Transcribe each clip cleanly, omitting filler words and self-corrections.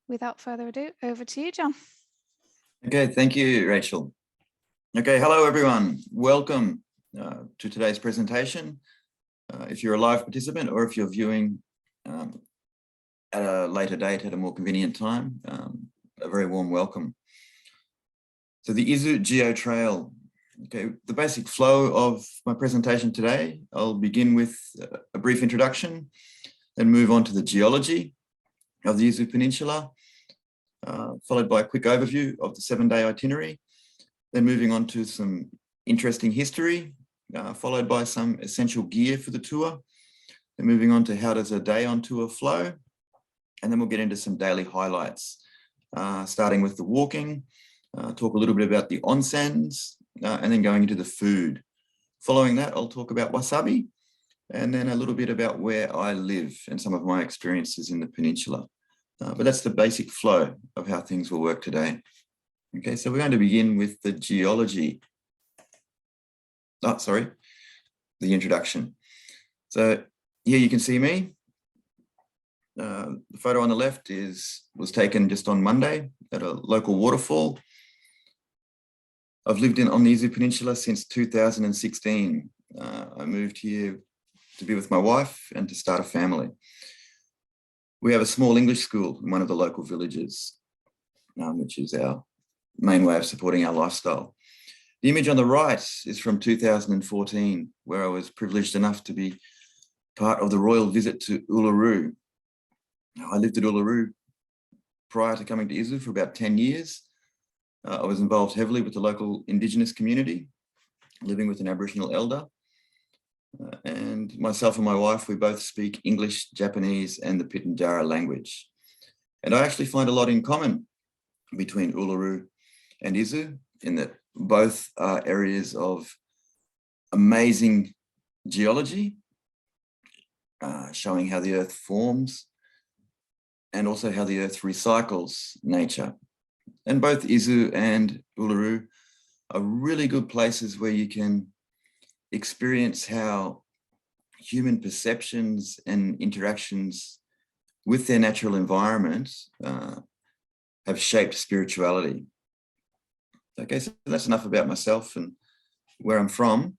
without further ado, over to you, John. Okay, thank you, Rachel. Okay, hello everyone. Welcome to today's presentation. If you're a live participant or if you're viewing at a later date at a more convenient time, a very warm welcome. So the Izu Geo Trail. Okay, the basic flow of my presentation today, I'll begin with a brief introduction, then move on to the geology of the Izu Peninsula, followed by a quick overview of the 7-day itinerary, then moving on to some interesting history, followed by some essential gear for the tour, then moving on to how does a day on tour flow, and then we'll get into some daily highlights, starting with the walking, talk a little bit about the onsens, and then going into the food. Following that, I'll talk about Wasabi, and then a little bit about where I live and some of my experiences in the peninsula. But that's the basic flow of how things will work today. Okay, so we're going to begin with the geology. The introduction. So here you can see me. The photo on the left was taken just on Monday at a local waterfall. I've lived on the Izu Peninsula since 2016. I moved here to be with my wife and to start a family. We have a small English school in one of the local villages, which is our main way of supporting our lifestyle. The image on the right is from 2014, where I was privileged enough to be part of the royal visit to Uluru. I lived at Uluru prior to coming to Izu for about 10 years. I was involved heavily with the local Indigenous community, living with an Aboriginal elder. And myself and my wife, we both speak English, Japanese, and the Pitjantjatjara language. And I actually find a lot in common between Uluru and Izu, in that both are areas of amazing geology, showing how the earth forms, and also how the earth recycles nature. And both Izu and Uluru are really good places where you can experience how human perceptions and interactions with their natural environment have shaped spirituality. Okay, so that's enough about myself and where I'm from.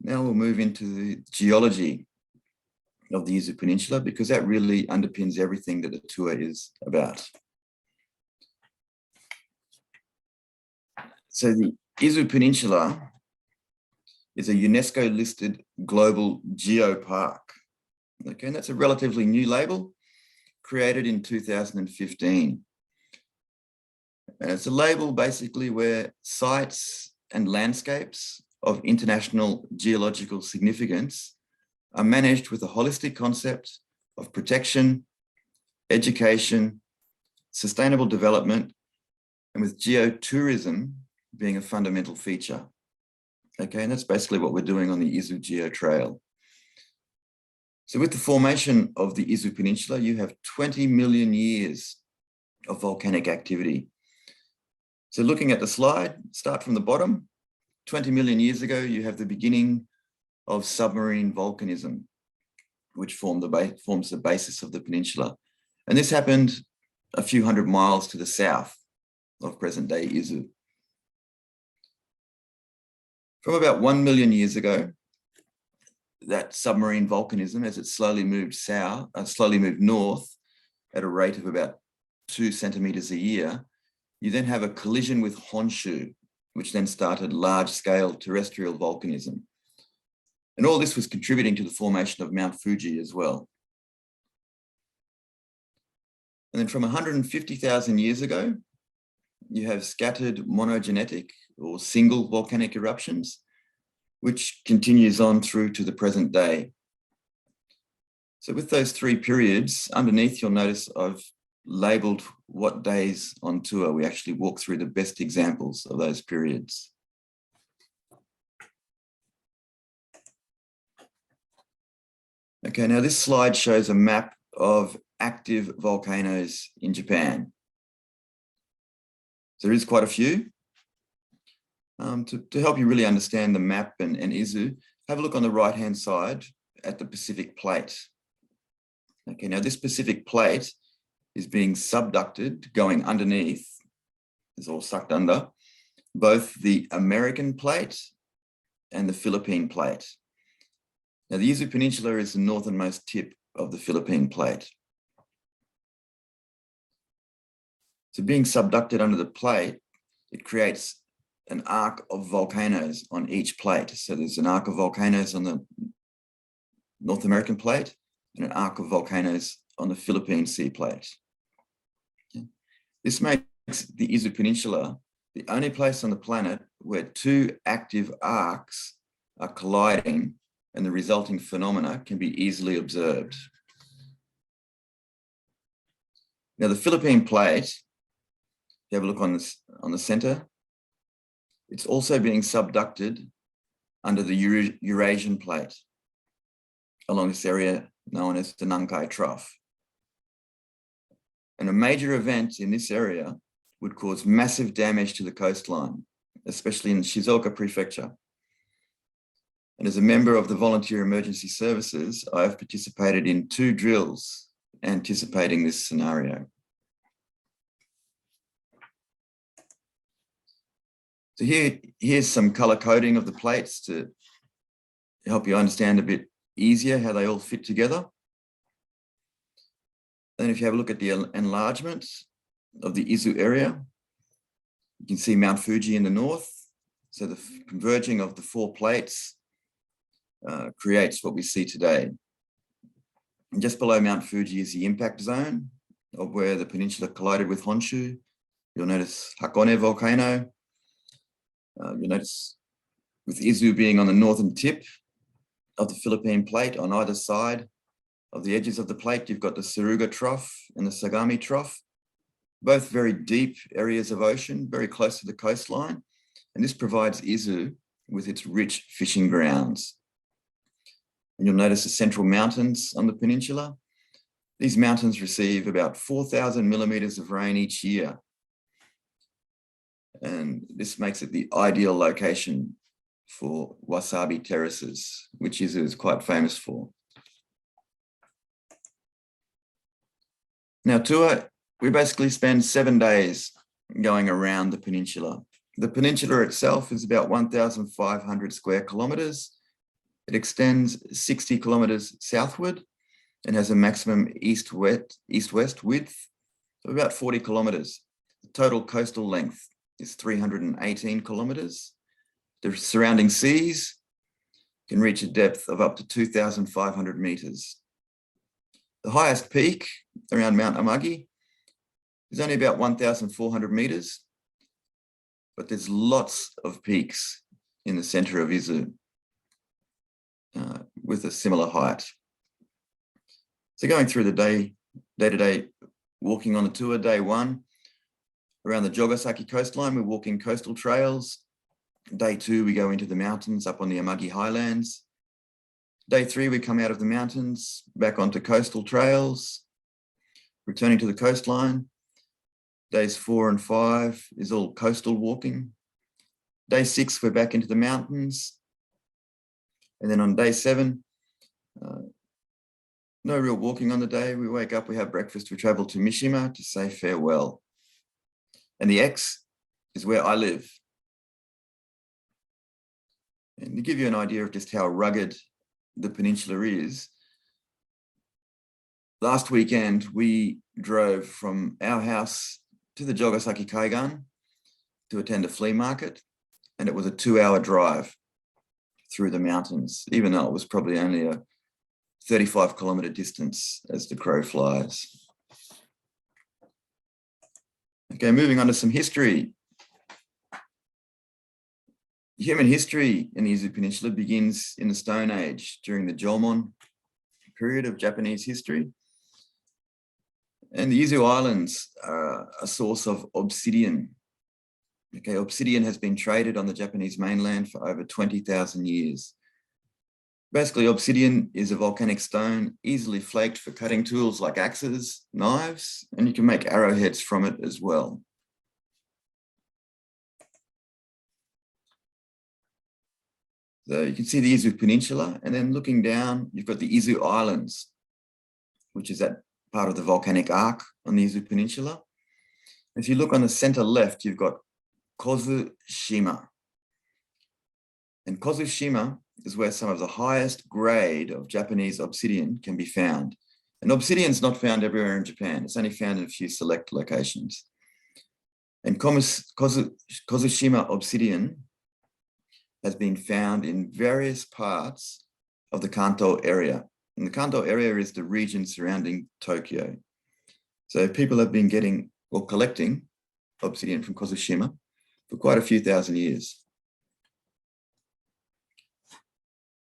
Now we'll move into the geology of the Izu Peninsula, because that really underpins everything that the tour is about. So the Izu Peninsula is a UNESCO listed global geopark. Okay, and that's a relatively new label created in 2015. And it's a label basically where sites and landscapes of international geological significance are managed with a holistic concept of protection, education, sustainable development, and with geotourism being a fundamental feature. Okay, and that's basically what we're doing on the Izu Geo Trail. So with the formation of the Izu Peninsula, you have 20 million years of volcanic activity. So looking at the slide, start from the bottom. 20 million years ago, you have the beginning of submarine volcanism, which forms the basis of the peninsula. And this happened a few hundred miles to the south of present-day Izu. From about 1 million years ago, that submarine volcanism, as it slowly moved north at a rate of about 2 centimeters a year, you then have a collision with Honshu, which then started large-scale terrestrial volcanism. And all this was contributing to the formation of Mount Fuji as well. And then from 150,000 years ago, you have scattered monogenetic or single volcanic eruptions, which continues on through to the present day. So with those 3 periods, underneath you'll notice I've labeled what days on tour we actually walk through the best examples of those periods. Okay, now this slide shows a map of active volcanoes in Japan. So there is quite a few. To help you really understand the map and Izu, have a look on the right-hand side at the Pacific Plate. Okay, now this Pacific Plate is being subducted, going underneath, is all sucked under, both the American plate and the Philippine plate. Now, the Izu Peninsula is the northernmost tip of the Philippine plate. So being subducted under the plate, it creates an arc of volcanoes on each plate. So there's an arc of volcanoes on the North American plate and an arc of volcanoes on the Philippine sea plate. Okay. This makes the Izu Peninsula the only place on the planet where two active arcs are colliding and the resulting phenomena can be easily observed. Now, the Philippine plate, if you have a look on the center, it's also being subducted under the Eurasian plate along this area known as the Nankai Trough. And a major event in this area would cause massive damage to the coastline, especially in Shizuoka Prefecture. And as a member of the Volunteer Emergency Services, I have participated in 2 drills anticipating this scenario. So here's some color coding of the plates to help you understand a bit easier how they all fit together. And if you have a look at the enlargement of the Izu area, you can see Mount Fuji in the north. So the converging of the 4 plates creates what we see today. And just below Mount Fuji is the impact zone of where the peninsula collided with Honshu. You'll notice Hakone volcano. You'll notice with Izu being on the northern tip of the Philippine plate, on either side of the edges of the plate, you've got the Suruga Trough and the Sagami Trough, both very deep areas of ocean, very close to the coastline. And this provides Izu with its rich fishing grounds. And you'll notice the central mountains on the peninsula. These mountains receive about 4,000 millimeters of rain each year. And this makes it the ideal location for Wasabi terraces, which Izu is quite famous for. Now, we basically spend 7 days going around the peninsula. The peninsula itself is about 1,500 square kilometers. It extends 60 kilometers southward and has a maximum east-west width of about 40 kilometers. The total coastal length is 318 kilometers. The surrounding seas can reach a depth of up to 2,500 meters. The highest peak around Mount Amagi is only about 1,400 meters, but there's lots of peaks in the center of Izu with a similar height. So going through the day-to-day walking on the tour, day 1, around the Jogasaki coastline, we're walking coastal trails. Day 2, we go into the mountains up on the Amagi highlands. Day 3, we come out of the mountains, back onto coastal trails, returning to the coastline. Days 4 and 5 is all coastal walking. Day 6, we're back into the mountains. And then on day 7, no real walking on the day. We wake up, we have breakfast, we travel to Mishima to say farewell. And the X is where I live. And to give you an idea of just how rugged the peninsula is, last weekend we drove from our house to the Jogasaki Kaigan to attend a flea market, and it was a 2-hour drive through the mountains, even though it was probably only a 35-kilometer distance as the crow flies. Okay, moving on to some history. Human history in the Izu Peninsula begins in the Stone Age during the Jomon period of Japanese history. And the Izu Islands are a source of obsidian. Okay, obsidian has been traded on the Japanese mainland for over 20,000 years. Basically, obsidian is a volcanic stone easily flaked for cutting tools like axes, knives, and you can make arrowheads from it as well. So you can see the Izu Peninsula, and then looking down, you've got the Izu Islands, which is that part of the volcanic arc on the Izu Peninsula. If you look on the center left, you've got Kozushima. And Kozushima is where some of the highest grade of Japanese obsidian can be found. And obsidian is not found everywhere in Japan. It's only found in a few select locations. And Kozushima obsidian has been found in various parts of the Kanto area. And the Kanto area is the region surrounding Tokyo. So people have been getting or collecting obsidian from Kozushima for quite a few thousand years.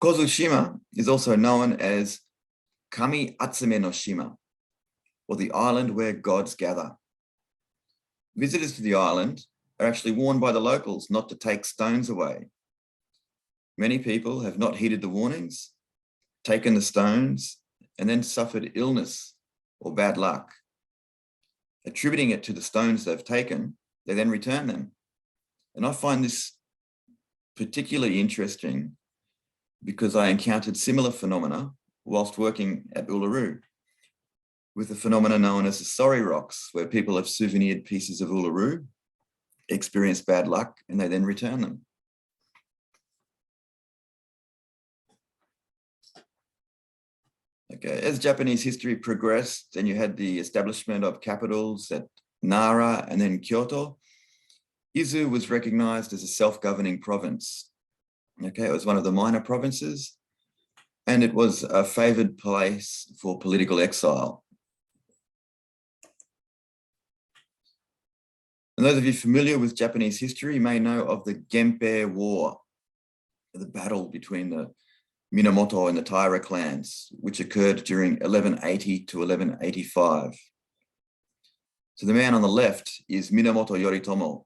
Kozushima is also known as Kami Atsume no Shima, or the island where gods gather. Visitors to the island are actually warned by the locals not to take stones away. Many people have not heeded the warnings, taken the stones, and then suffered illness or bad luck. Attributing it to the stones they've taken, they then return them. And I find this particularly interesting because I encountered similar phenomena whilst working at Uluru, with the phenomena known as the sorry rocks, where people have souvenired pieces of Uluru, experience bad luck, and they then return them. Okay, as Japanese history progressed, then you had the establishment of capitals at Nara and then Kyoto. Izu was recognized as a self-governing province. Okay, it was one of the minor provinces, and it was a favored place for political exile. And those of you familiar with Japanese history may know of the Genpei War, the battle between the Minamoto and the Taira clans, which occurred during 1180 to 1185. So the man on the left is Minamoto Yoritomo,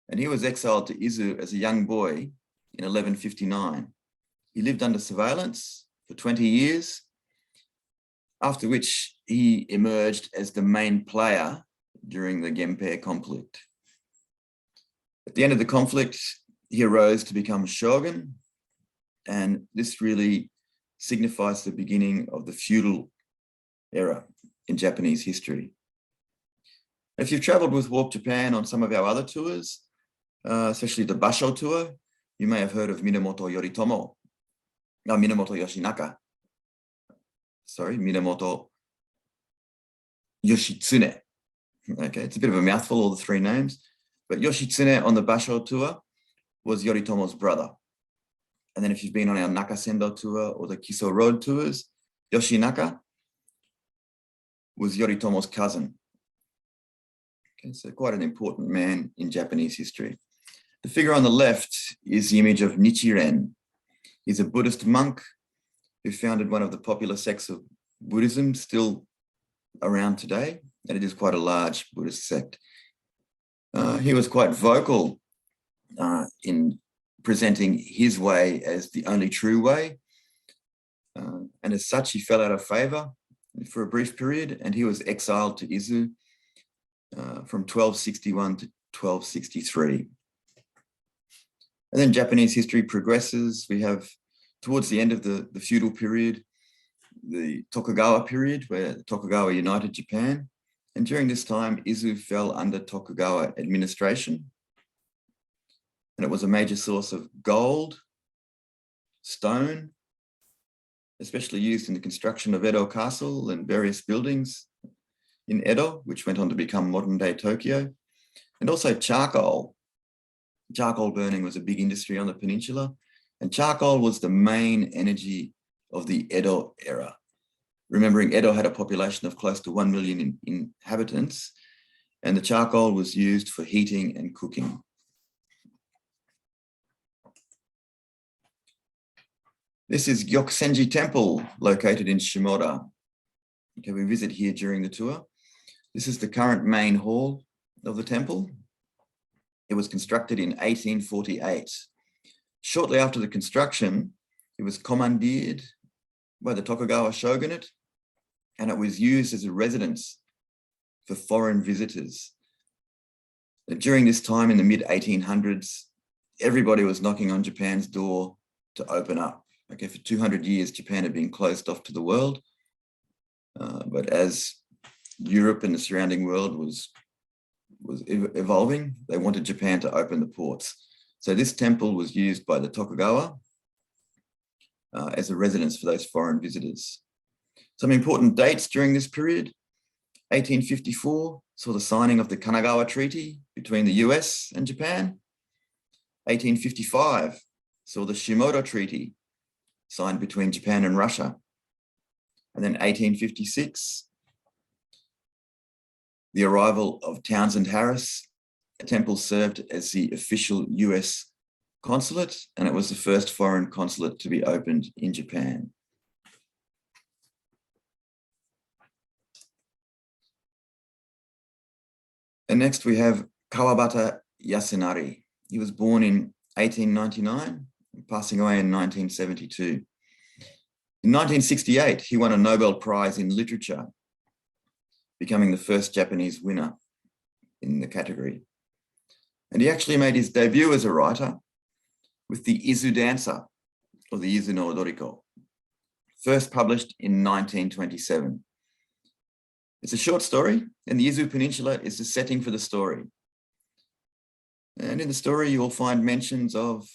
and he was exiled to Izu as a young boy in 1159. He lived under surveillance for 20 years, after which he emerged as the main player during the Genpei conflict. At the end of the conflict, he arose to become shogun, and this really signifies the beginning of the feudal era in Japanese history. If you've traveled with Walk Japan on some of our other tours, especially the Basho tour, you may have heard of Minamoto Yoritomo, Minamoto Yoshinaka, Minamoto Yoshitsune. Okay, it's a bit of a mouthful, all the three names, but Yoshitsune on the Basho tour was Yoritomo's brother. And then if you've been on our Nakasendo tour or the Kiso Road tours, Yoshinaka was Yoritomo's cousin. Okay, so quite an important man in Japanese history. The figure on the left is the image of Nichiren. He's a Buddhist monk who founded one of the popular sects of Buddhism still around today, and it is quite a large Buddhist sect. He was quite vocal in presenting his way as the only true way. And as such, he fell out of favor for a brief period, and he was exiled to Izu from 1261 to 1263. And then Japanese history progresses. We have, towards the end of the feudal period, the Tokugawa period, where Tokugawa united Japan. And during this time, Izu fell under Tokugawa administration. And it was a major source of gold, stone, especially used in the construction of Edo Castle and various buildings in Edo, which went on to become modern-day Tokyo, and also charcoal. Charcoal burning was a big industry on the peninsula, and charcoal was the main energy of the Edo era. Remembering Edo had a population of close to 1 million inhabitants, and the charcoal was used for heating and cooking. This is Gyokusenji Temple, located in Shimoda. Okay, we visit here during the tour. This is the current main hall of the temple. It was constructed in 1848. Shortly after the construction, it was commandeered by the Tokugawa shogunate, and it was used as a residence for foreign visitors. During this time in the mid-1800s, everybody was knocking on Japan's door to open up. Okay, for 200 years, Japan had been closed off to the world. But as Europe and the surrounding world was evolving, they wanted Japan to open the ports. So this temple was used by the Tokugawa as a residence for those foreign visitors. Some important dates during this period: 1854 saw the signing of the Kanagawa Treaty between the US and Japan. 1855 saw the Shimoda Treaty signed between Japan and Russia. And then 1856, the arrival of Townsend Harris. The temple served as the official US consulate, and it was the first foreign consulate to be opened in Japan. And next we have Kawabata Yasunari. He was born in 1899, passing away in 1972. In 1968, he won a Nobel Prize in literature, becoming the first Japanese winner in the category. And he actually made his debut as a writer with the Izu Dancer, or the Izu no Odoriko, first published in 1927. It's a short story, and the Izu Peninsula is the setting for the story. And in the story, you will find mentions of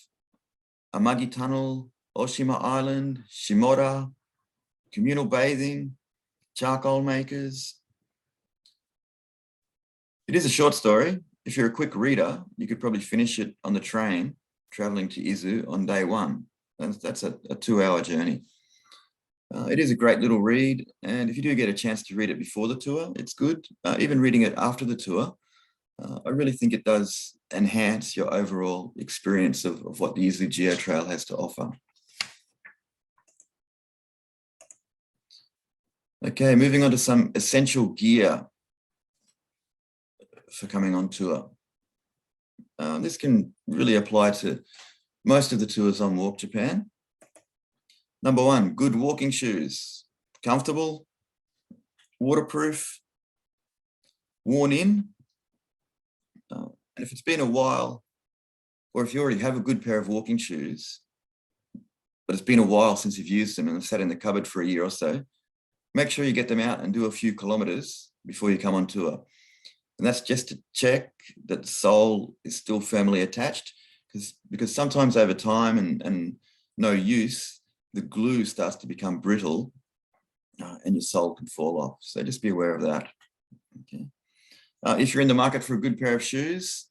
Amagi Tunnel, Oshima Island, Shimoda, communal bathing, charcoal makers. It is a short story. If you're a quick reader, you could probably finish it on the train traveling to Izu on day one. That's a 2-hour journey. It is a great little read, and if you do get a chance to read it before the tour, it's good. Even reading it after the tour, I really think it does enhance your overall experience of what the Izu Geo Trail has to offer. Okay, moving on to some essential gear for coming on tour. This can really apply to most of the tours on Walk Japan. Number one, good walking shoes, comfortable, waterproof, worn in. And if it's been a while, or if you already have a good pair of walking shoes, but it's been a while since you've used them and they've sat in the cupboard for a year or so, make sure you get them out and do a few kilometers before you come on tour. And that's just to check that the sole is still firmly attached, because sometimes over time and no use, the glue starts to become brittle and your sole can fall off. So just be aware of that. Okay. If you're in the market for a good pair of shoes,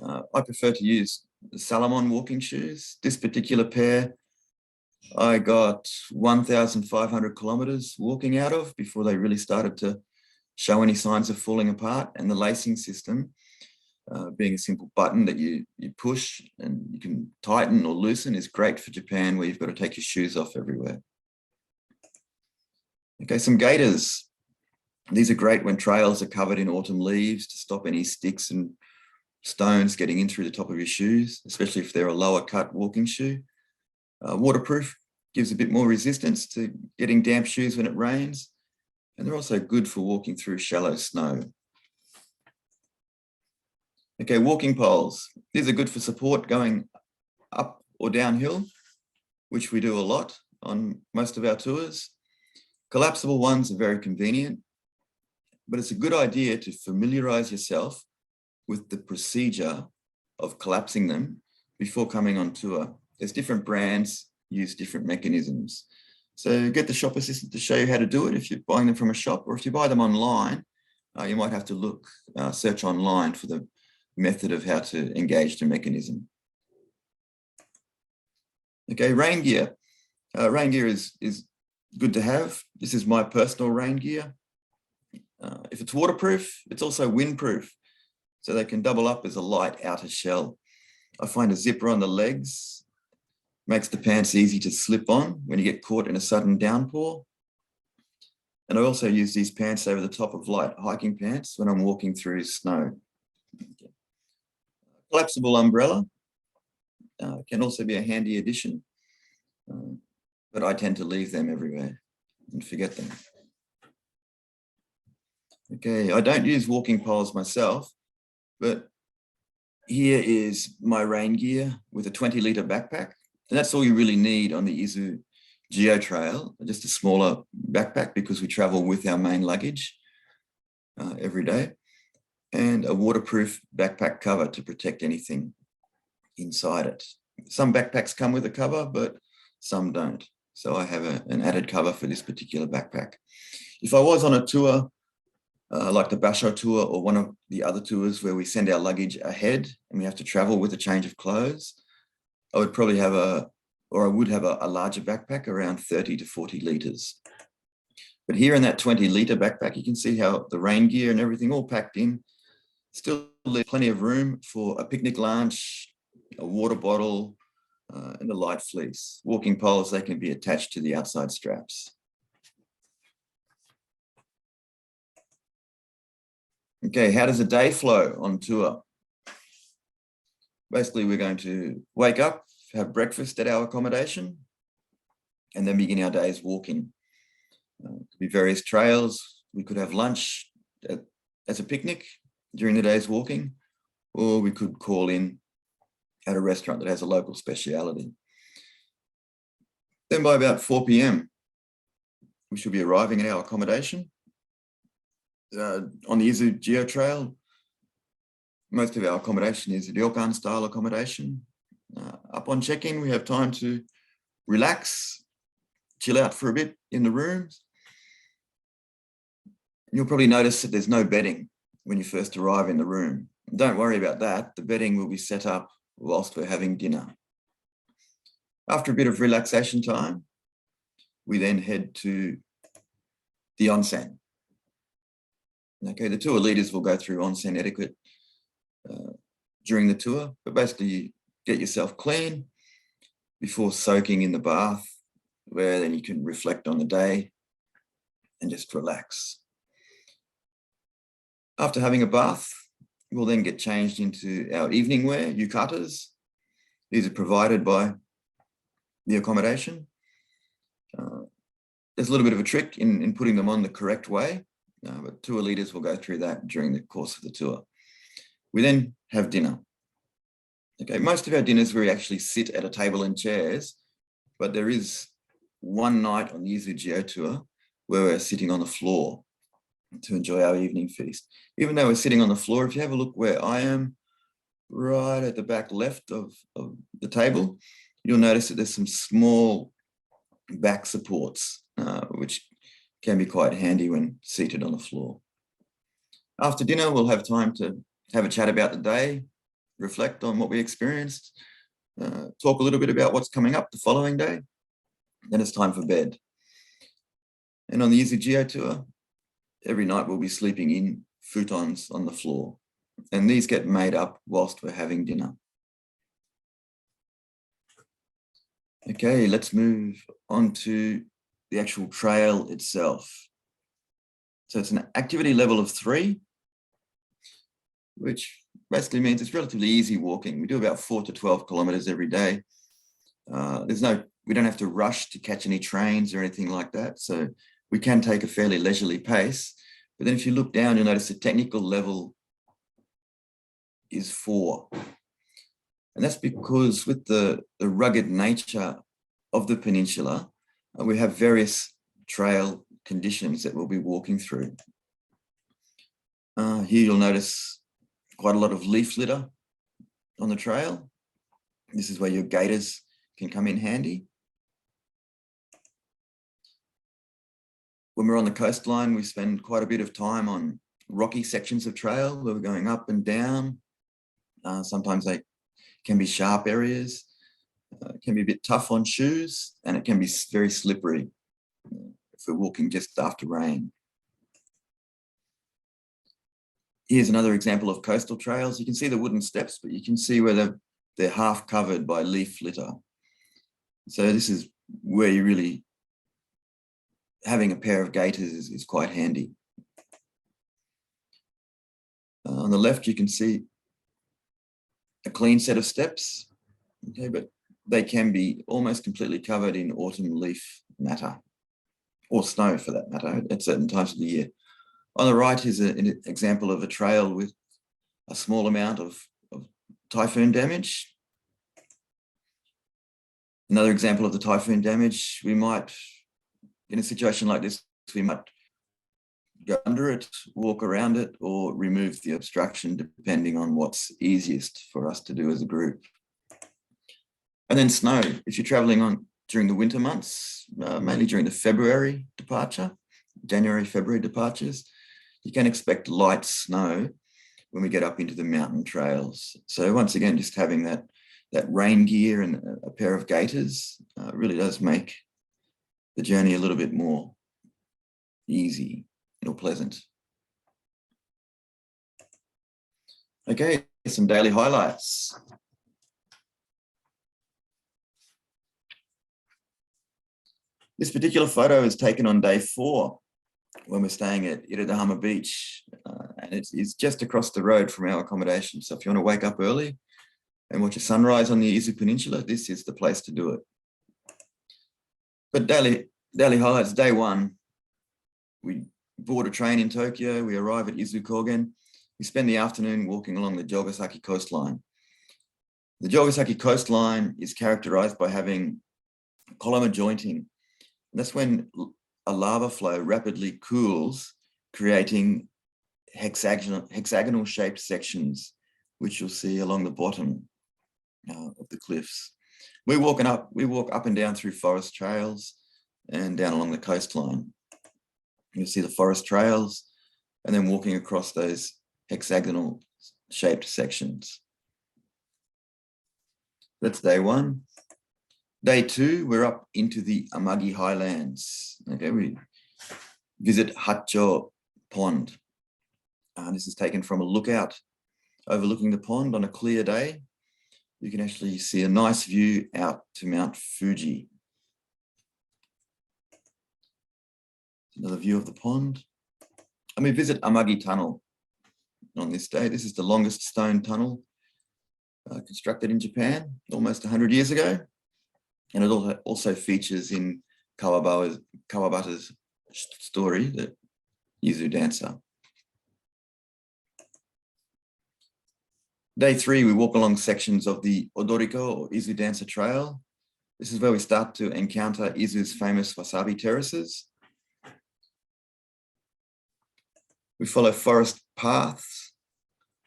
I prefer to use the Salomon walking shoes. This particular pair, I got 1,500 kilometers walking out of before they really started to show any signs of falling apart. And the lacing system, being a simple button that you push and you can tighten or loosen, is great for Japan, where you've got to take your shoes off everywhere. Okay, some gaiters. These are great when trails are covered in autumn leaves to stop any sticks and stones getting in through the top of your shoes, especially if they're a lower cut walking shoe. Waterproof, gives a bit more resistance to getting damp shoes when it rains. And they're also good for walking through shallow snow. Okay, walking poles. These are good for support going up or downhill, which we do a lot on most of our tours. Collapsible ones are very convenient, but it's a good idea to familiarize yourself with the procedure of collapsing them before coming on tour. There's different brands use different mechanisms. So get the shop assistant to show you how to do it if you're buying them from a shop, or if you buy them online, you might have to search online for the method of how to engage the mechanism. Okay, rain gear. Rain gear is good to have. This is my personal rain gear. If it's waterproof, it's also windproof, so they can double up as a light outer shell. I find a zipper on the legs makes the pants easy to slip on when you get caught in a sudden downpour. And I also use these pants over the top of light hiking pants when I'm walking through snow. Okay. Collapsible umbrella can also be a handy addition, but I tend to leave them everywhere and forget them. Okay, I don't use walking poles myself, but here is my rain gear with a 20-litre backpack. And that's all you really need on the Izu Geo Trail, just a smaller backpack because we travel with our main luggage every day, and a waterproof backpack cover to protect anything inside it. Some backpacks come with a cover, but some don't. So I have an added cover for this particular backpack. If I was on a tour, like the Basho tour or one of the other tours where we send our luggage ahead and we have to travel with a change of clothes, I would probably have a larger backpack, around 30 to 40 litres. But here in that 20-litre backpack, you can see how the rain gear and everything all packed in. Still plenty of room for a picnic lunch, a water bottle, and a light fleece. Walking poles, they can be attached to the outside straps. Okay, how does a day flow on tour? Basically, we're going to wake up, have breakfast at our accommodation, and then begin our day's walking. Could be various trails. We could have lunch as a picnic during the day's walking, or we could call in at a restaurant that has a local speciality. Then by about 4 p.m, we should be arriving at our accommodation. On the Izu Geo Trail, most of our accommodation is ryokan style accommodation. Upon check-in, we have time to relax, chill out for a bit in the rooms. You'll probably notice that there's no bedding when you first arrive in the room. Don't worry about that. The bedding will be set up whilst we're having dinner. After a bit of relaxation time, we then head to the onsen. Okay, the tour leaders will go through onsen etiquette during the tour, but basically you get yourself clean before soaking in the bath, where then you can reflect on the day and just relax. After having a bath, we'll then get changed into our evening wear, yukatas. These are provided by the accommodation. There's a little bit of a trick in putting them on the correct way, but tour leaders will go through that during the course of the tour. We then have dinner. Okay, most of our dinners we actually sit at a table and chairs, but there is one night on the Izu Geo tour where we're sitting on the floor to enjoy our evening feast. Even though we're sitting on the floor, if you have a look where I am, right at the back left of the table, you'll notice that there's some small back supports, which can be quite handy when seated on the floor. After dinner, we'll have time to have a chat about the day, reflect on what we experienced, talk a little bit about what's coming up the following day. Then it's time for bed. And on the Izu Geo tour, every night we'll be sleeping in futons on the floor, and these get made up whilst we're having dinner. Okay, let's move on to the actual trail itself. So it's an activity level of 3, which basically means it's relatively easy walking. We do about 4 to 12 kilometers every day. We don't have to rush to catch any trains or anything like that. So we can take a fairly leisurely pace. But then if you look down, you'll notice the technical level is 4. And that's because with the rugged nature of the peninsula, we have various trail conditions that we'll be walking through. Here you'll notice quite a lot of leaf litter on the trail. This is where your gaiters can come in handy. When we're on the coastline, we spend quite a bit of time on rocky sections of trail where we're going up and down. Sometimes they can be sharp areas. It can be a bit tough on shoes, and it can be very slippery if we're walking just after rain. Here's another example of coastal trails. You can see the wooden steps, but you can see where they're half covered by leaf litter. So this is where you really, having a pair of gaiters is quite handy. On the left, you can see a clean set of steps, okay, but they can be almost completely covered in autumn leaf matter, or snow for that matter, at certain times of the year. On the right is an example of a trail with a small amount of typhoon damage. Another example of the typhoon damage, we might, in a situation like this, we might go under it, walk around it, or remove the obstruction, depending on what's easiest for us to do as a group. And then snow, if you're traveling on during the winter months, mainly during the February departure, January, February departures, you can expect light snow when we get up into the mountain trails. So once again, just having that rain gear and a pair of gaiters really does make the journey a little bit more easy or pleasant. Okay, some daily highlights. This particular photo is taken on day 4 when we're staying at Iridahama Beach, and it's just across the road from our accommodation. So if you want to wake up early and watch a sunrise on the Izu Peninsula, this is the place to do it. But daily highlights, day 1, we board a train in Tokyo, we arrive at Izu Kogen, we spend the afternoon walking along the Jogasaki coastline. The Jogasaki coastline is characterized by having columnar jointing. That's when a lava flow rapidly cools, creating hexagonal shaped sections, which you'll see along the bottom of the cliffs. We walk up and down through forest trails and down along the coastline. You'll see the forest trails and then walking across those hexagonal shaped sections. That's day 1. Day 2, we're up into the Amagi Highlands. Okay, we visit Hacho Pond. This is taken from a lookout overlooking the pond on a clear day. You can actually see a nice view out to Mount Fuji. Another view of the pond. And we visit Amagi Tunnel on this day. This is the longest stone tunnel constructed in Japan almost 100 years ago. And it also features in Kawabata's story, the Izu Dancer. Day 3, we walk along sections of the Odoriko or Izu Dancer Trail. This is where we start to encounter Izu's famous Wasabi terraces. We follow forest paths,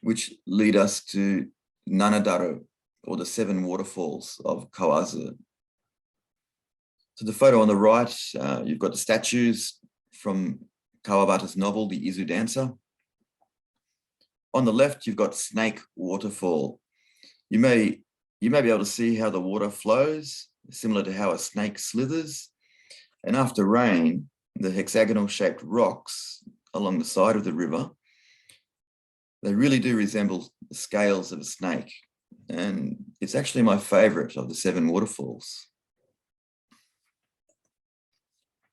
which lead us to Nanadaro, or the 7 waterfalls of Kawazu. So the photo on the right, you've got the statues from Kawabata's novel, The Izu Dancer. On the left, you've got Snake Waterfall. You may be able to see how the water flows, similar to how a snake slithers. And after rain, the hexagonal shaped rocks along the side of the river, they really do resemble the scales of a snake. And it's actually my favorite of the 7 waterfalls.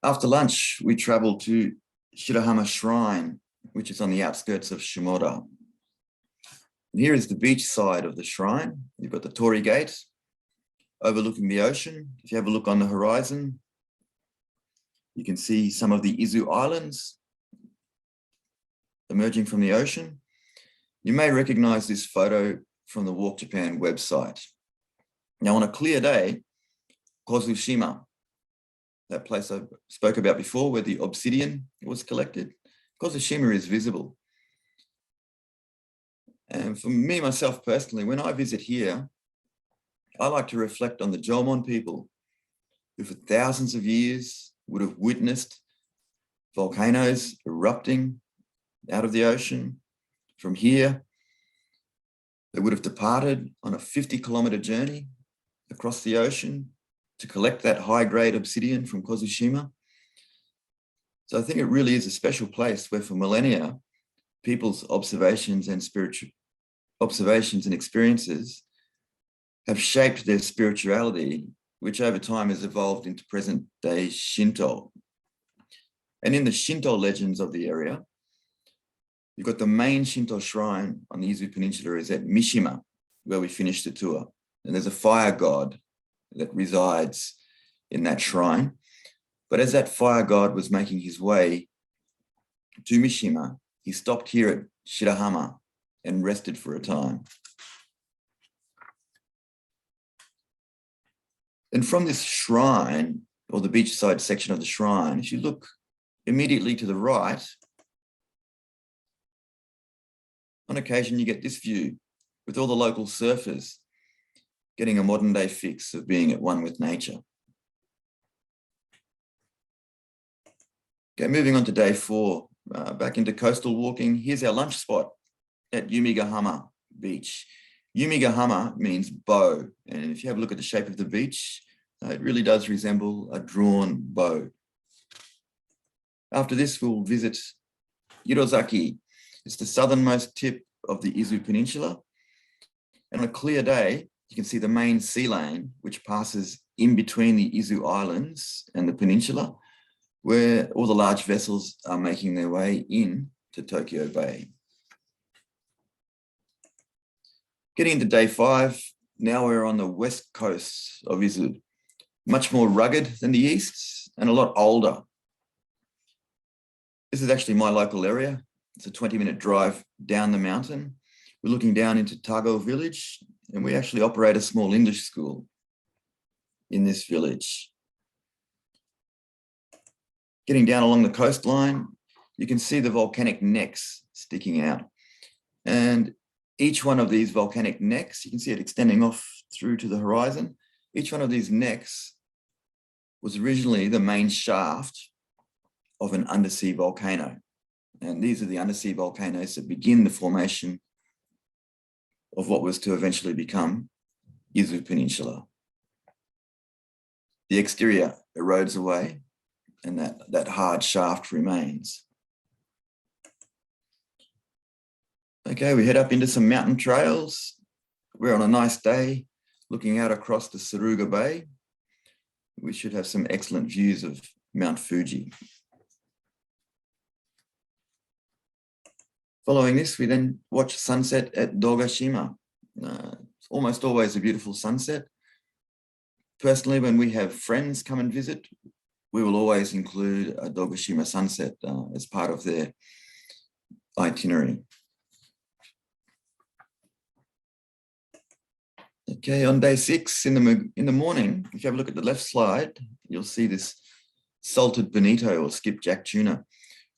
After lunch, we travel to Shirahama Shrine, which is on the outskirts of Shimoda. And here is the beach side of the shrine. You've got the Torii Gate overlooking the ocean. If you have a look on the horizon, you can see some of the Izu Islands emerging from the ocean. You may recognize this photo from the Walk Japan website. Now, on a clear day, Kozushima, that place I spoke about before where the obsidian was collected, Kozushima is visible. And for me, myself personally, when I visit here, I like to reflect on the Jomon people who for thousands of years would have witnessed volcanoes erupting out of the ocean. From here, they would have departed on a 50-kilometer journey across the ocean to collect that high-grade obsidian from Kozushima. So I think it really is a special place where for millennia, people's observations and experiences have shaped their spirituality, which over time has evolved into present-day Shinto. And in the Shinto legends of the area, you've got the main Shinto shrine on the Izu Peninsula is at Mishima, where we finished the tour. And there's a fire god that resides in that shrine. But as that fire god was making his way to Mishima, he stopped here at Shirahama and rested for a time. And from this shrine, or the beachside section of the shrine, if you look immediately to the right, on occasion you get this view with all the local surfers getting a modern day fix of being at one with nature. Okay, moving on to day 4, back into coastal walking. Here's our lunch spot at Yumigahama Beach. Yumigahama means bow, and if you have a look at the shape of the beach, it really does resemble a drawn bow. After this, we'll visit Irozaki. It's the southernmost tip of the Izu Peninsula. And on a clear day, you can see the main sea lane, which passes in between the Izu Islands and the peninsula, where all the large vessels are making their way in to Tokyo Bay. Getting into day 5, now we're on the west coast of Izu, much more rugged than the east and a lot older. This is actually my local area. It's a 20-minute drive down the mountain. We're looking down into Tago village, and we actually operate a small English school in this village. Getting down along the coastline, you can see the volcanic necks sticking out. And each one of these volcanic necks, you can see it extending off through to the horizon. Each one of these necks was originally the main shaft of an undersea volcano. And these are the undersea volcanoes that begin the formation of what was to eventually become Izu Peninsula. The exterior erodes away and that hard shaft remains. Okay, we head up into some mountain trails. We're on a nice day looking out across the Suruga Bay. We should have some excellent views of Mount Fuji. Following this, we then watch sunset at Dogashima. It's almost always a beautiful sunset. Personally, when we have friends come and visit, we will always include a Dogashima sunset as part of their itinerary. Okay, on day 6 in the morning, if you have a look at the left slide, you'll see this salted bonito or skipjack tuna.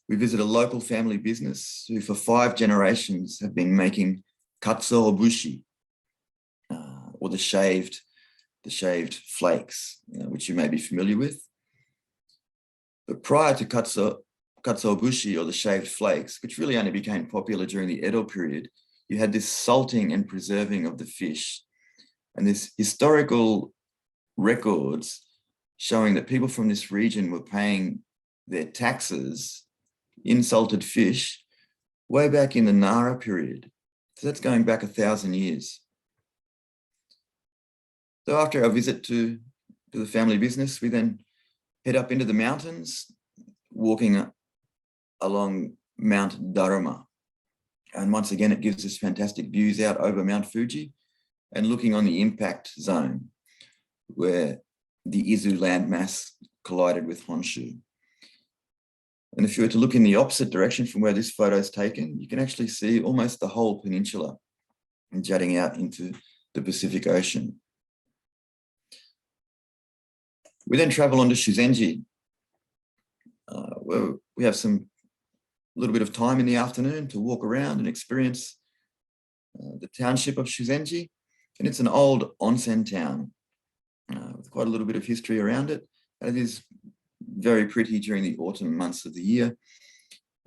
We visit a local family business who for 5 generations have been making katsuobushi, or the shaved flakes, which you may be familiar with. But prior to katsuobushi or the shaved flakes, which really only became popular during the Edo period, you had this salting and preserving of the fish. And this historical records showing that people from this region were paying their taxes in salted fish way back in the Nara period. So that's going back 1,000 years. So after our visit to the family business, we then head up into the mountains, walking along Mount Daruma. And once again, it gives us fantastic views out over Mount Fuji and looking on the impact zone where the Izu landmass collided with Honshu. And if you were to look in the opposite direction from where this photo is taken, you can actually see almost the whole peninsula jutting out into the Pacific Ocean. We then travel on to Shuzenji, where we have a little bit of time in the afternoon to walk around and experience the township of Shuzenji. And it's an old onsen town with quite a little bit of history around it. And it is very pretty during the autumn months of the year.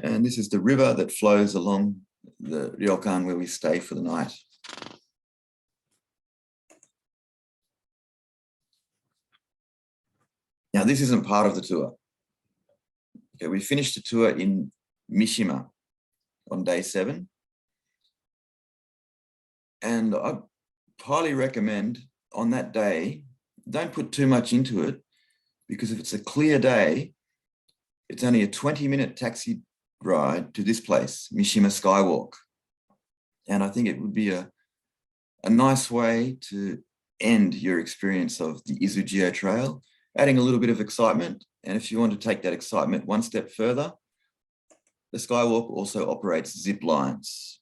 And this is the river that flows along the ryokan where we stay for the night. Now, this isn't part of the tour. Okay, we finished the tour in Mishima on day 7. And I highly recommend on that day, don't put too much into it, because if it's a clear day, it's only a 20-minute taxi ride to this place, Mishima Skywalk. And I think it would be a nice way to end your experience of the Izu Geo Trail, adding a little bit of excitement. And if you want to take that excitement one step further, the Skywalk also operates zip lines.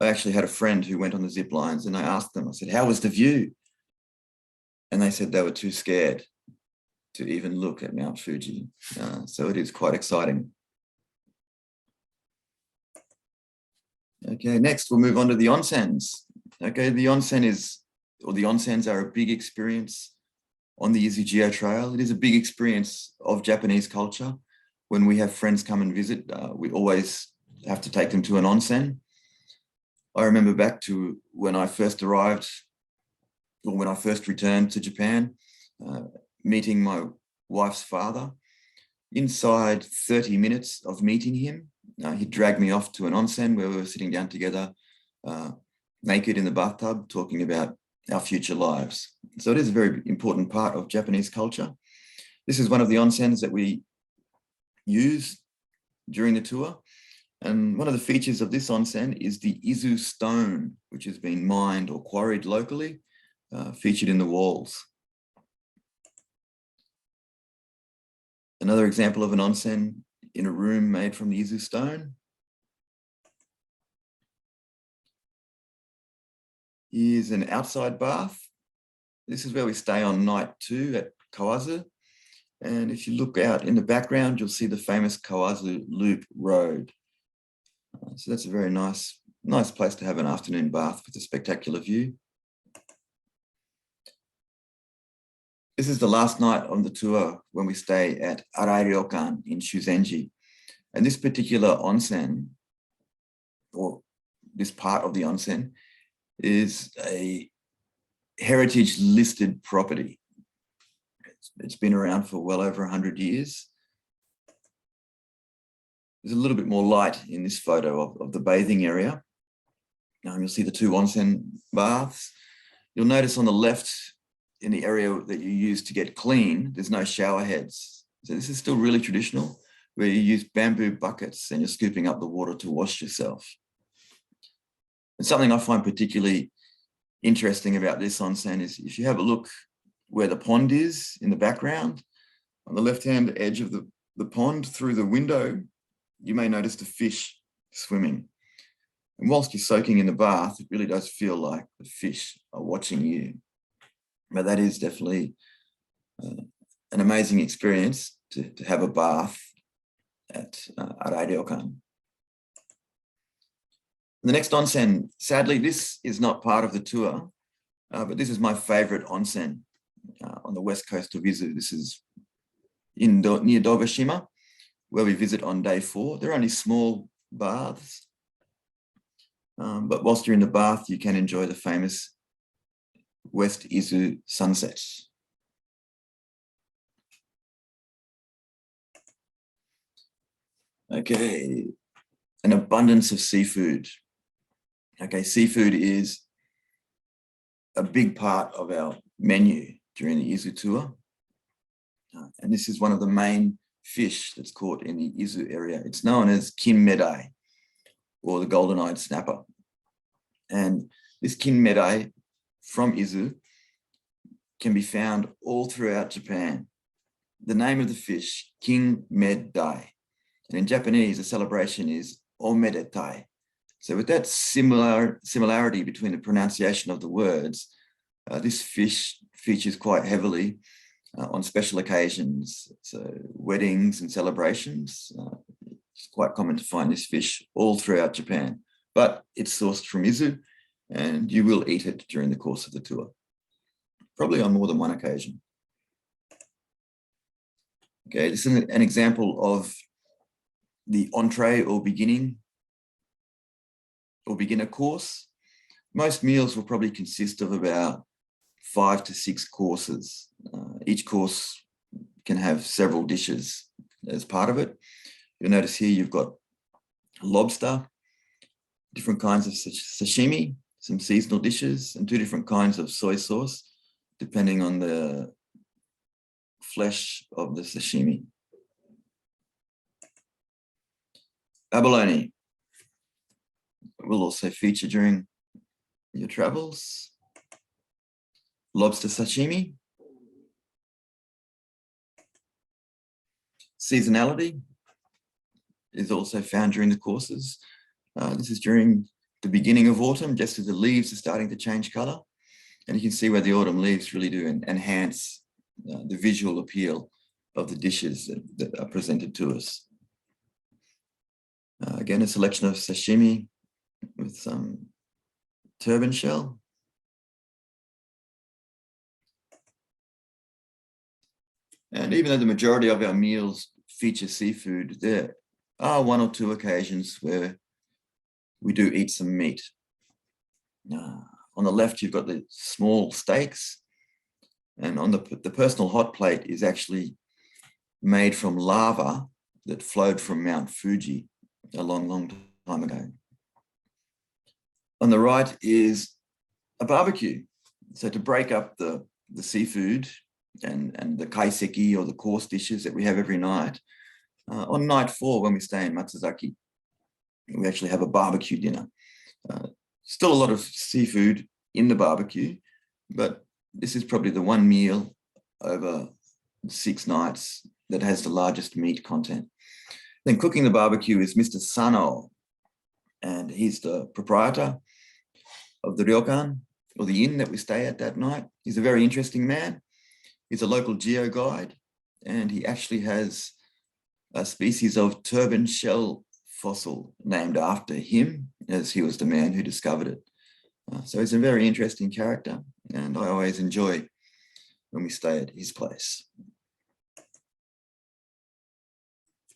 I actually had a friend who went on the zip lines, and I asked them, I said, how was the view? And they said they were too scared to even look at Mount Fuji. So it is quite exciting. Okay, next we'll move on to the onsens. Okay, the onsens are a big experience on the Izu Geo Trail. It is a big experience of Japanese culture. When we have friends come and visit, we always have to take them to an onsen. I remember back to when I first arrived, or when I first returned to Japan, meeting my wife's father. Inside 30 minutes of meeting him, he dragged me off to an onsen where we were sitting down together, naked in the bathtub, talking about our future lives. So it is a very important part of Japanese culture. This is one of the onsens that we use during the tour. And one of the features of this onsen is the Izu stone, which has been mined or quarried locally, featured in the walls. Another example of an onsen in a room made from the Izu stone. Here's an outside bath. This is where we stay on night 2 at Kawazu. And if you look out in the background, you'll see the famous Kawazu Loop Road. So that's a very nice place to have an afternoon bath with a spectacular view. This is the last night on the tour when we stay at Arai Ryokan in Shuzenji. And this particular onsen, or this part of the onsen, is a heritage listed property. It's been around for well over 100 years. There's a little bit more light in this photo of the bathing area. You'll see the 2 onsen baths. You'll notice on the left, in the area that you use to get clean, there's no shower heads. So this is still really traditional, where you use bamboo buckets and you're scooping up the water to wash yourself. And something I find particularly interesting about this onsen is if you have a look where the pond is in the background, on the left-hand edge of the pond through the window, you may notice the fish swimming. And whilst you're soaking in the bath, it really does feel like the fish are watching you. But that is definitely an amazing experience to have a bath at Arai Ryokan. The next onsen, sadly, this is not part of the tour, but this is my favorite onsen on the west coast of Izu. This is near Dogashima, where we visit on day 4. They're only small baths, but whilst you're in the bath, you can enjoy the famous West Izu sunsets. Okay, an abundance of seafood. Okay, seafood is a big part of our menu during the Izu tour. And this is one of the main fish that's caught in the Izu area. It's known as kinmedai, or the golden-eyed snapper. And this kinmedai from Izu can be found all throughout Japan. The name of the fish, kinmedai. And in Japanese, the celebration is omedetai. So with that similarity between the pronunciation of the words, this fish features quite heavily on special occasions. So weddings and celebrations, it's quite common to find this fish all throughout Japan, but it's sourced from Izu and you will eat it during the course of the tour, probably on more than one occasion. Okay, this is an example of the entree or beginner course. Most meals will probably consist of about 5 to 6 courses. Each course can have several dishes as part of it. You'll notice here you've got lobster, different kinds of sashimi, some seasonal dishes, and 2 different kinds of soy sauce, depending on the flesh of the sashimi. Abalone will also feature during your travels. Lobster sashimi. Seasonality is also found during the courses. This is during the beginning of autumn, just as the leaves are starting to change color. And you can see where the autumn leaves really do enhance the visual appeal of the dishes that are presented to us. Again, a selection of sashimi with some turban shell. And even though the majority of our meals feature seafood, there are one or two occasions where we do eat some meat. On the left, you've got the small steaks, and on the personal hot plate is actually made from lava that flowed from Mount Fuji a long, long time ago. On the right is a barbecue. So to break up the seafood and the kaiseki, or the course dishes that we have every night, on night 4, when we stay in Matsuzaki, we actually have a barbecue dinner. Still a lot of seafood in the barbecue, but this is probably the one meal over 6 nights that has the largest meat content. Then cooking the barbecue is Mr. Sano, and he's the proprietor of the ryokan, or the inn that we stay at that night. He's a very interesting man. He's a local geo guide, and he actually has a species of turban shell fossil named after him, as he was the man who discovered it. So he's a very interesting character, and I always enjoy when we stay at his place.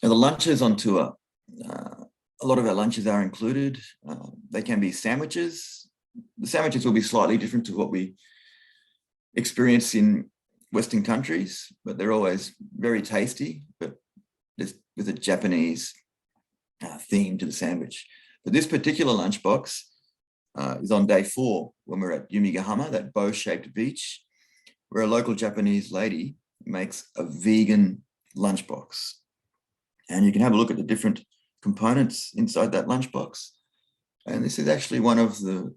Now, the lunches on tour, a lot of our lunches are included. They can be sandwiches. The sandwiches will be slightly different to what we experience in Western countries, but they're always very tasty, but just with a Japanese theme to the sandwich. But this particular lunchbox is on day 4, when we're at Yumigahama, that bow-shaped beach, where a local Japanese lady makes a vegan lunchbox. And you can have a look at the different components inside that lunchbox. And this is actually one of the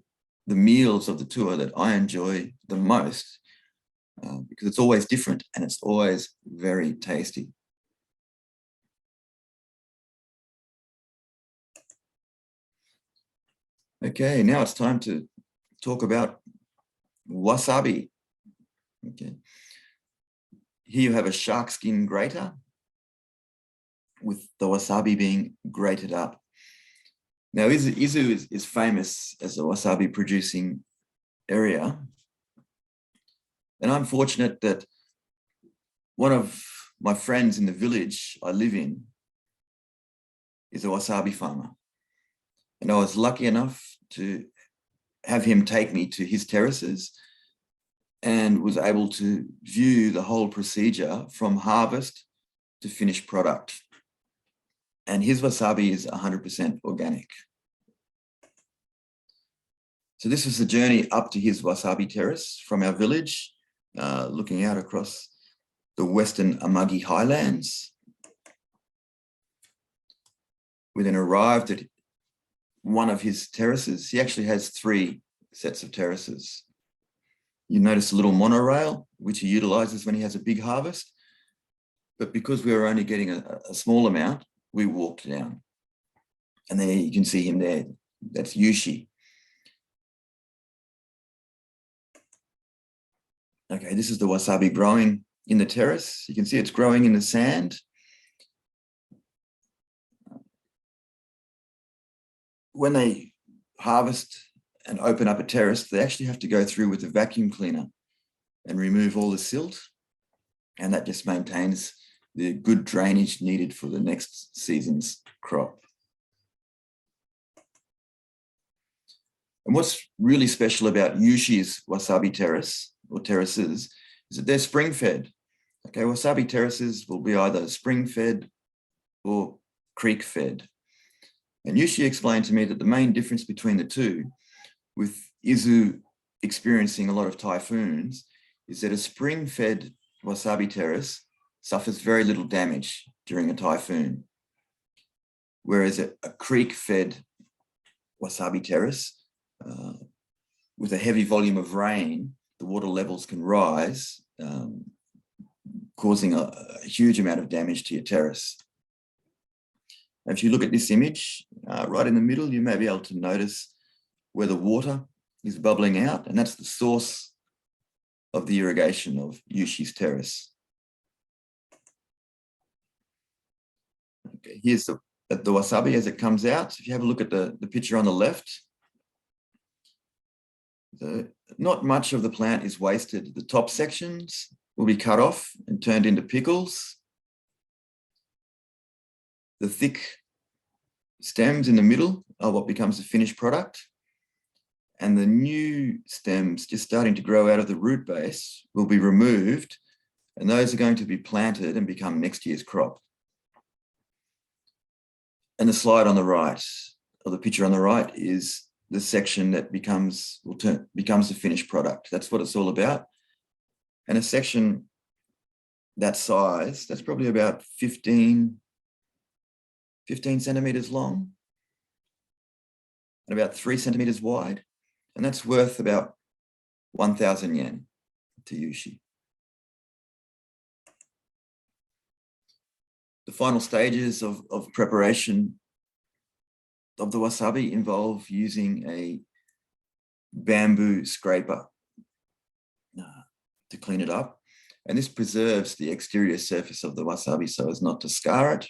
meals of the tour that I enjoy the most, because it's always different and it's always very tasty. Okay, now it's time to talk about wasabi. Okay. Here you have a shark skin grater with the wasabi being grated up. Now, Izu is famous as a wasabi producing area. And I'm fortunate that one of my friends in the village I live in is a wasabi farmer. And I was lucky enough to have him take me to his terraces, and was able to view the whole procedure from harvest to finished product. And his wasabi is 100% organic. So this was the journey up to his wasabi terrace from our village, looking out across the western Amagi highlands. We then arrived at one of his terraces. He actually has 3 sets of terraces. You notice a little monorail, which he utilizes when he has a big harvest. But because we were only getting a small amount, we walked down. And there you can see him there. That's Yushi. Okay, this is the wasabi growing in the terrace. You can see it's growing in the sand. When they harvest and open up a terrace, they actually have to go through with a vacuum cleaner and remove all the silt. And that just maintains the good drainage needed for the next season's crop. And what's really special about Yushi's wasabi terrace, or terraces, is that they're spring fed. Okay, wasabi terraces will be either spring fed or creek fed. And Yushi explained to me that the main difference between the two, with Izu experiencing a lot of typhoons, is that a spring fed wasabi terrace suffers very little damage during a typhoon, whereas a creek fed wasabi terrace, with a heavy volume of rain, the water levels can rise, causing a huge amount of damage to your terrace. If you look at this image, right in the middle, you may be able to notice where the water is bubbling out, and that's the source of the irrigation of Yushi's terrace. Okay, here's the wasabi as it comes out. If you have a look at the picture on the left, not much of the plant is wasted. The top sections will be cut off and turned into pickles. The thick stems in the middle are what becomes the finished product. And the new stems just starting to grow out of the root base will be removed, and those are going to be planted and become next year's crop. And the slide on the right, or the picture on the right, is the section that becomes the finished product. That's what it's all about. And a section that size, that's probably about 15 centimeters long and about 3 centimeters wide. And that's worth about 1,000 yen to Yushi. The final stages of preparation of the wasabi involve using a bamboo scraper to clean it up. And this preserves the exterior surface of the wasabi so as not to scar it.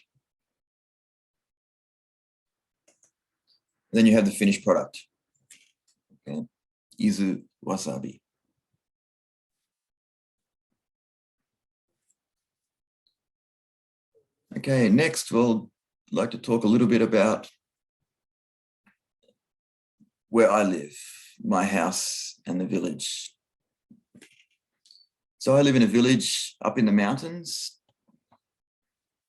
Then you have the finished product, okay? Izu wasabi. Okay, next we'll like to talk a little bit about where I live, my house and the village. So I live in a village up in the mountains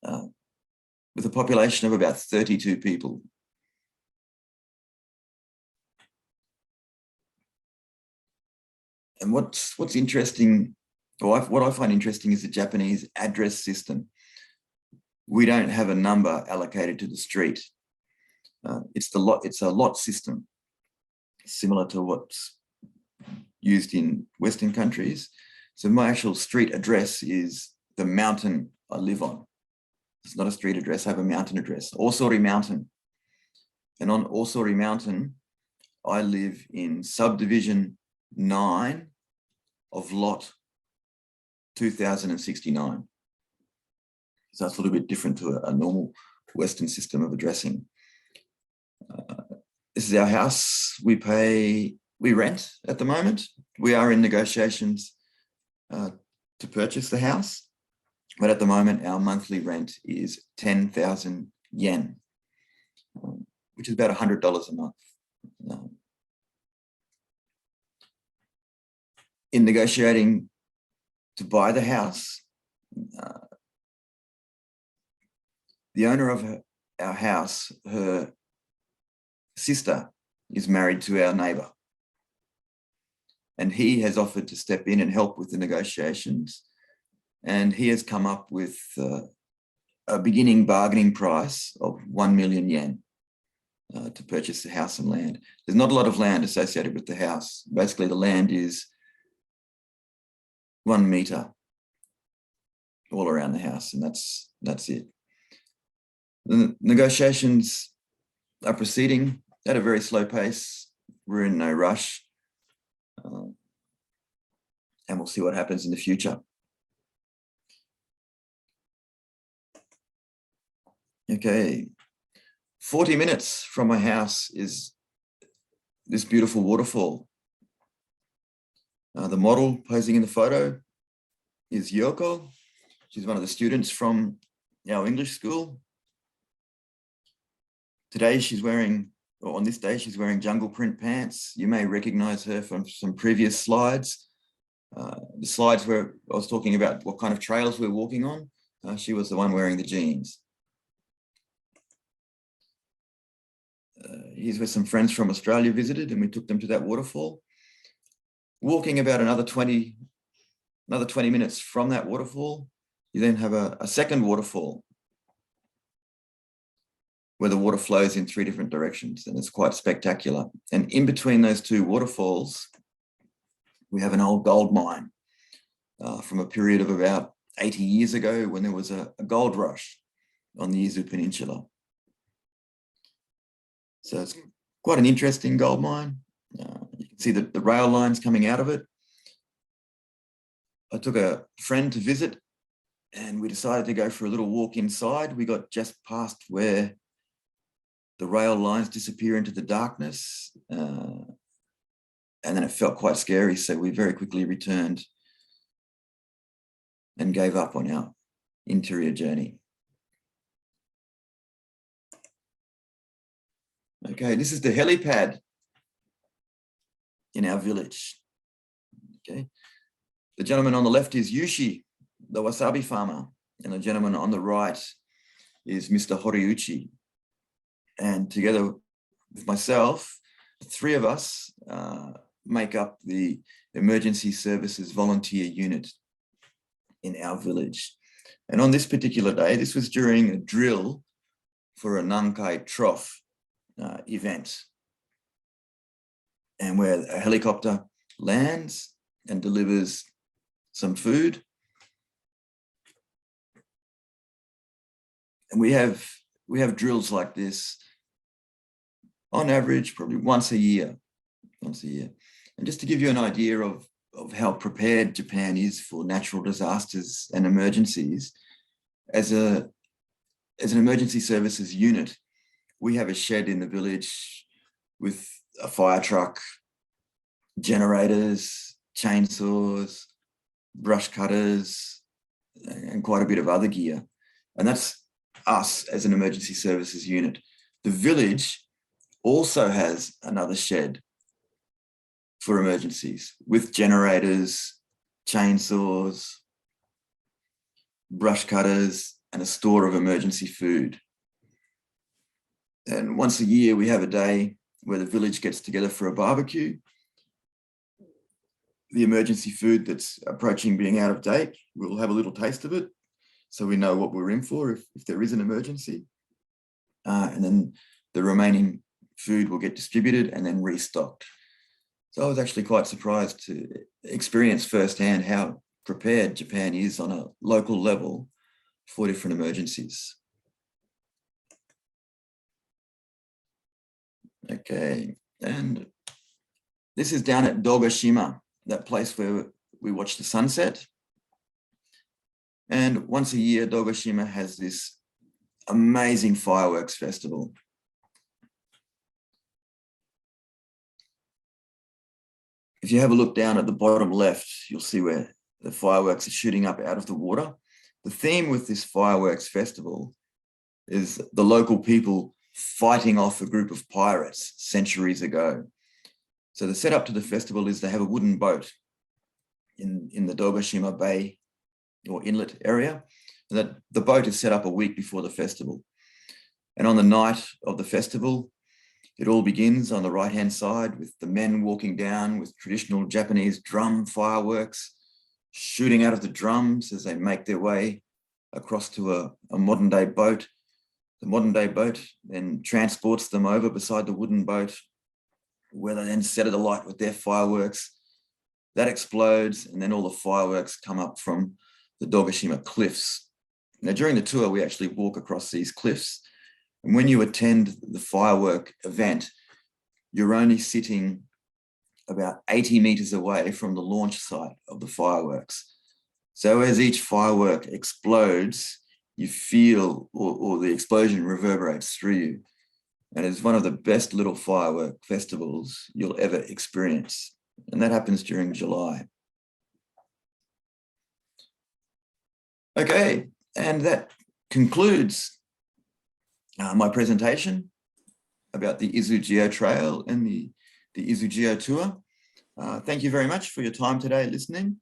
with a population of about 32 people. And what's interesting, or what I find interesting, is the Japanese address system. We don't have a number allocated to the street. It's a lot system, similar to what's used in Western countries. So my actual street address is the mountain I live on. It's not a street address, I have a mountain address, Osori Mountain. And on Osori Mountain, I live in subdivision 9 of lot 2069. So that's a little bit different to a normal Western system of addressing. This is our house. We rent at the moment. We are in negotiations to purchase the house, but at the moment our monthly rent is 10,000 yen, which is about $100 a month. In negotiating to buy the house, the owner of our house, her sister is married to our neighbour, and he has offered to step in and help with the negotiations, and he has come up with a beginning bargaining price of 1 million yen to purchase the house and land. There's not a lot of land associated with the house. Basically, the land is 1 meter all around the house, and that's it. The negotiations are proceeding at a very slow pace. We're in no rush, and we'll see what happens in the future. Okay, 40 minutes from my house is this beautiful waterfall. The model posing in the photo is Yoko. She's one of the students from our English school. Today she's wearing, or on this day, she's wearing jungle print pants. You may recognize her from some previous slides. The slides where I was talking about what kind of trails we're walking on. She was the one wearing the jeans. Here's where some friends from Australia visited, and we took them to that waterfall. Walking about another 20 minutes from that waterfall, you then have a second waterfall where the water flows in 3 different directions, and it's quite spectacular. And in between those 2 waterfalls, we have an old gold mine from a period of about 80 years ago when there was a gold rush on the Izu Peninsula. So it's Quite an interesting gold mine. You can see the rail lines coming out of it. I took a friend to visit and we decided to go for a little walk inside. We got just past where the rail lines disappear into the darkness. And then it felt quite scary. So we very quickly returned and gave up on our interior journey. Okay, this is the helipad in our village. Okay, the gentleman on the left is Yushi, the wasabi farmer, and the gentleman on the right is Mr. Horiuchi. And together with myself, the three of us make up the emergency services volunteer unit in our village. And on this particular day, this was during a drill for a Nankai trough event, and where a helicopter lands and delivers some food. And we have drills like this on average, probably once a year. And just to give you an idea of how prepared Japan is for natural disasters and emergencies, as an emergency services unit, we have a shed in the village with a fire truck, generators, chainsaws, brush cutters, and quite a bit of other gear. And that's us as an emergency services unit. The village also has another shed for emergencies with generators, chainsaws, brush cutters, and a store of emergency food. And once a year, we have a day where the village gets together for a barbecue. The emergency food that's approaching being out of date, we'll have a little taste of it so we know what we're in for if there is an emergency. And then the remaining food will get distributed and then restocked. So I was actually quite surprised to experience firsthand how prepared Japan is on a local level for different emergencies. Okay, and this is down at Dogashima, that place where we watch the sunset. And once a year, Dogashima has this amazing fireworks festival. If you have a look down at the bottom left, you'll see where the fireworks are shooting up out of the water. The theme with this fireworks festival is the local people fighting off a group of pirates centuries ago. So the setup to the festival is they have a wooden boat in the Dogashima Bay or inlet area. And that the boat is set up a week before the festival. And on the night of the festival, it all begins on the right-hand side with the men walking down with traditional Japanese drum fireworks, shooting out of the drums as they make their way across to a modern-day boat. The modern-day boat then transports them over beside the wooden boat, where they then set it alight with their fireworks. That explodes, and then all the fireworks come up from the Dogashima cliffs. Now, during the tour, we actually walk across these cliffs. And when you attend the firework event, you're only sitting about 80 meters away from the launch site of the fireworks. So as each firework explodes, you feel, or the explosion reverberates through you. And it's one of the best little firework festivals you'll ever experience. And that happens during July. Okay, and that concludes my presentation about the Izu Geo Trail and the Izu Geo Tour. Thank you very much for your time today listening.